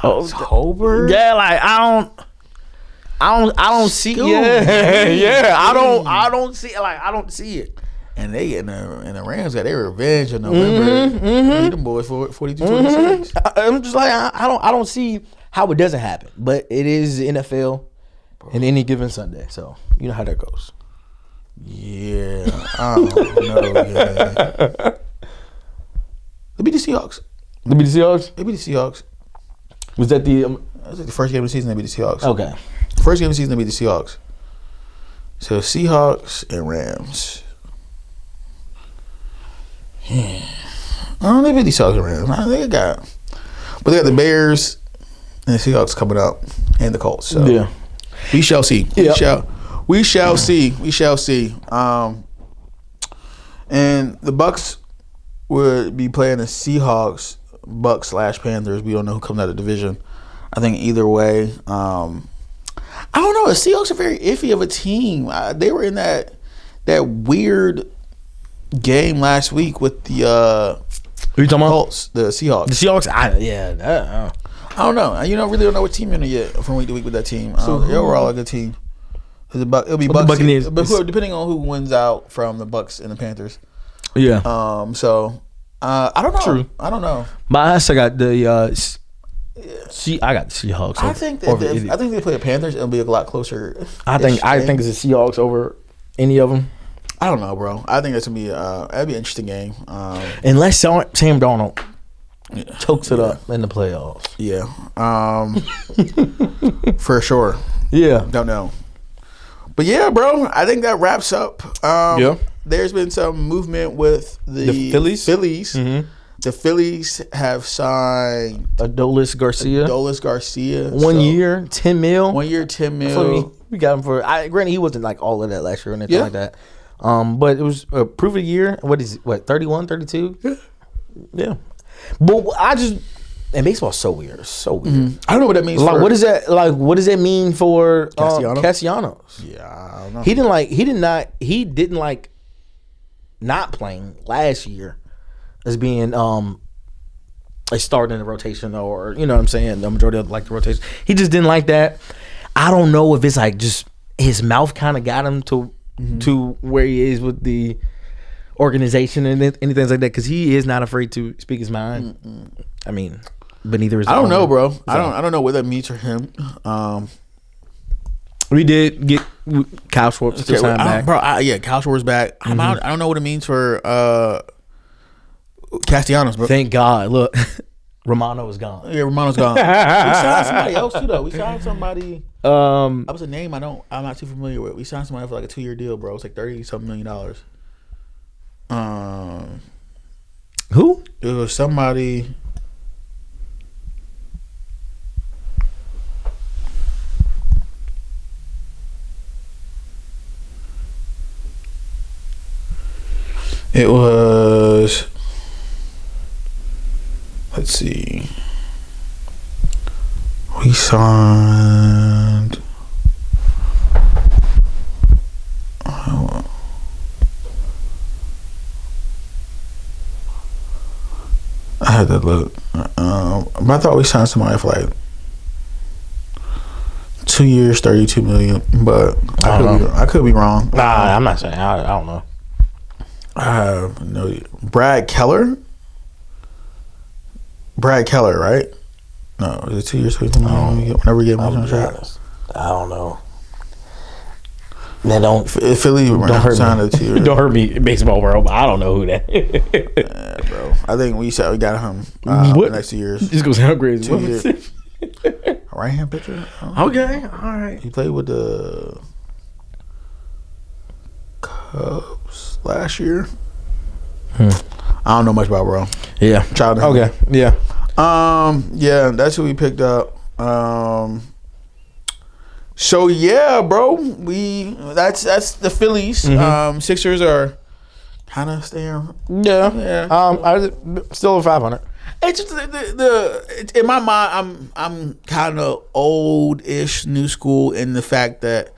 October. Yeah, like I don't see. Yeah. I don't see. Like I don't see it. And the Rams got their revenge in November. Beat them boys for 42-26. I'm just like I don't see how it doesn't happen. But it is NFL in any given Sunday, so you know how that goes. Yeah, I don't know. Yeah. They beat the Seahawks. They beat the Seahawks? They beat the Seahawks. Was that the... that was like the first game of the season they beat the Seahawks. Okay. First game of the season they beat the Seahawks. So Seahawks and Rams. Yeah. They beat the Seahawks and Rams. But they got the Bears and the Seahawks coming up and the Colts. So yeah. We shall see. We shall see. And the Bucks would be playing the Seahawks, Bucks/Panthers. We don't know who comes out of the division. I think either way. I don't know. The Seahawks are very iffy of a team. They were in that weird game last week with the who you talking Colts, the Seahawks. The Seahawks, I don't know. Really don't know what team you're in yet from week to week with that team. So they're overall a good team. It'll be Bucks, Buccaneers, but depending on who wins out from the Bucks and the Panthers. Yeah. So I don't know. True. I don't know. But I still got the I got the Seahawks. I think they play the Panthers. It'll be a lot closer. I think it's the Seahawks over any of them. I don't know, bro. I think that's gonna be that'd be an interesting game. Unless Sam Darnold chokes it up in the playoffs. Yeah. For sure. Yeah. Don't know. But yeah, bro. I think that wraps up. Yeah. There's been some movement with the Phillies. Mm-hmm. The Phillies have signed Adolis Garcia. 1 year, $10 million. 1 year, $10 million. We got him for. Granted, he wasn't like all of that last year or anything like that. But it was a proof of the year. What is it? 31, 32? Yeah. But and baseball's so weird. It's so weird. Mm-hmm. I don't know what that means. Like, what does that mean for Castellanos? Yeah, I don't know. He didn't like not playing last year as being a start in the rotation, or you know what I'm saying, the majority of like the rotation. He just didn't like that. I don't know if it's like just his mouth kind of got him to where he is with the organization and anything like that, because he is not afraid to speak his mind. I mean, but neither is I don't know, bro. So. I don't know what that means for him. We did get Kyle Schwartz to sign back, bro. Kyle Schwartz back. I don't know what it means for Castellanos, bro. Thank God. Look, Romano is gone. Yeah, Romano's gone. We signed somebody else too, though. We signed somebody. That was a name I'm not too familiar with. We signed somebody for like a 2-year deal, bro. It's like $30-something million. Who? It was somebody. It was. Let's see. We signed. I had to look. But I thought we signed somebody for like 2 years, $32 million. But I could be wrong. Nah, I'm not saying. I don't know. I have no. Brad Keller. Brad Keller, right? No, is it 2 years? Whenever we get my contract. I don't know. Man, don't Philly don't hurt me. Don't hurt me, baseball world. But I don't know who that. Yeah, bro. I think we got him the next 2 years. This gonna sound crazy. 2 years. Right hand pitcher. Okay, all right. He played with the Cubs last year. I don't know much about, bro. Yeah. Okay. Yeah. Yeah, that's who we picked up. So yeah, bro, that's the Phillies. Sixers are kind of staying. Yeah. I still a 500. It's just the in my mind, I'm kind of old-ish, new school in the fact that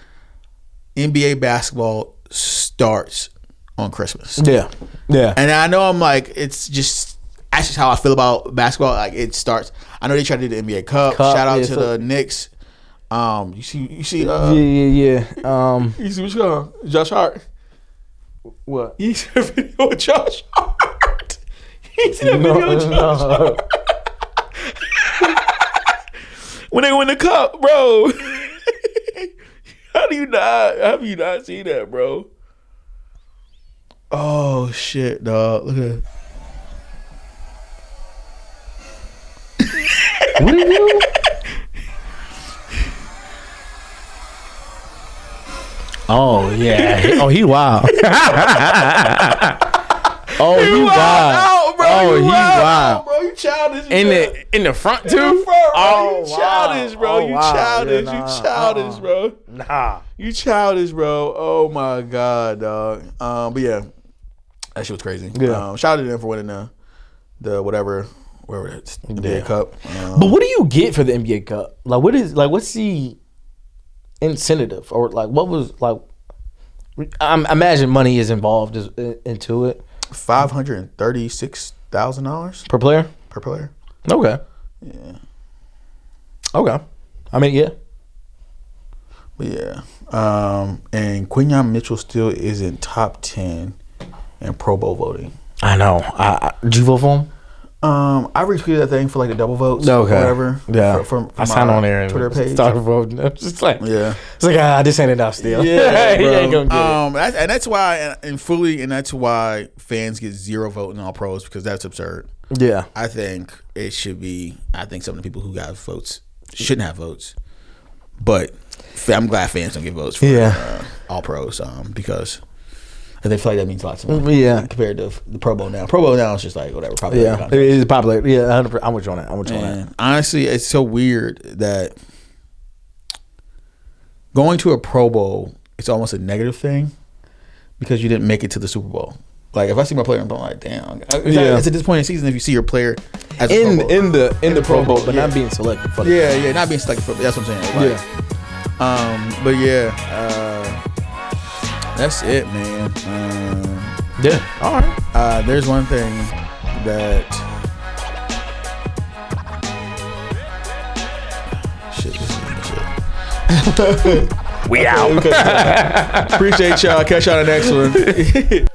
NBA basketball starts on Christmas. Yeah. And I know I'm like, it's just that's just how I feel about basketball. Like it starts. I know they tried to do the NBA Cup. Shout out to the Knicks. You see. Yeah. You see what's going on? Josh Hart. What? You see a video of Josh Hart. You see a video of Josh Hart. When they win the cup, bro. How do you not? How have you not seen that, bro? Oh shit, dog! Look at that. What did you do? Oh yeah. Oh, he wild. Oh, he wild. Out, bro. Oh, he wild. Bro, you childish. In the front too. In the front, bro. You childish, bro. You childish. Yeah, you childish, bro. Nah. You childish, bro. Oh my god, dog. But yeah, that shit was crazy. Yeah. Shout out to them for winning the whatever it's NBA Cup. But what do you get for the NBA Cup? Like, what's the incentive, or like what was like? I imagine money is involved into it. $536,000 per player. Per player. Okay. Yeah. Okay. I mean, yeah. But yeah. And Quinyon Mitchell still isn't top 10 in Pro Bowl voting. I know. Did you vote for him? I retweeted that thing for like the double votes. Okay. Or whatever. Yeah. From I signed on there and Twitter page. Started voting. It's just like, yeah. It's like, this ain't enough still. Yeah, he ain't gonna get it. That's why, and that's why fans get 0 votes in All Pros, because that's absurd. Yeah. I think it should be. I think some of the people who got votes shouldn't have votes, but I'm glad fans don't get votes for All Pros, because they feel like that means a lot to me. Yeah. Compared to the Pro Bowl now. Pro Bowl now is just like whatever. Yeah. It is popular. Yeah, 100%. I'm with you on that. Honestly, it's so weird that going to a Pro Bowl, it's almost a negative thing because you didn't make it to the Super Bowl. Like if I see my player, I'm like, damn. It's at this point in the season if you see your player as a Pro Bowl. in the Pro Bowl, but not being selected for the not being selected for. That's what I'm saying. Like, but yeah, that's it, man. All right. There's one thing that We out. Appreciate y'all. Catch y'all on the next one.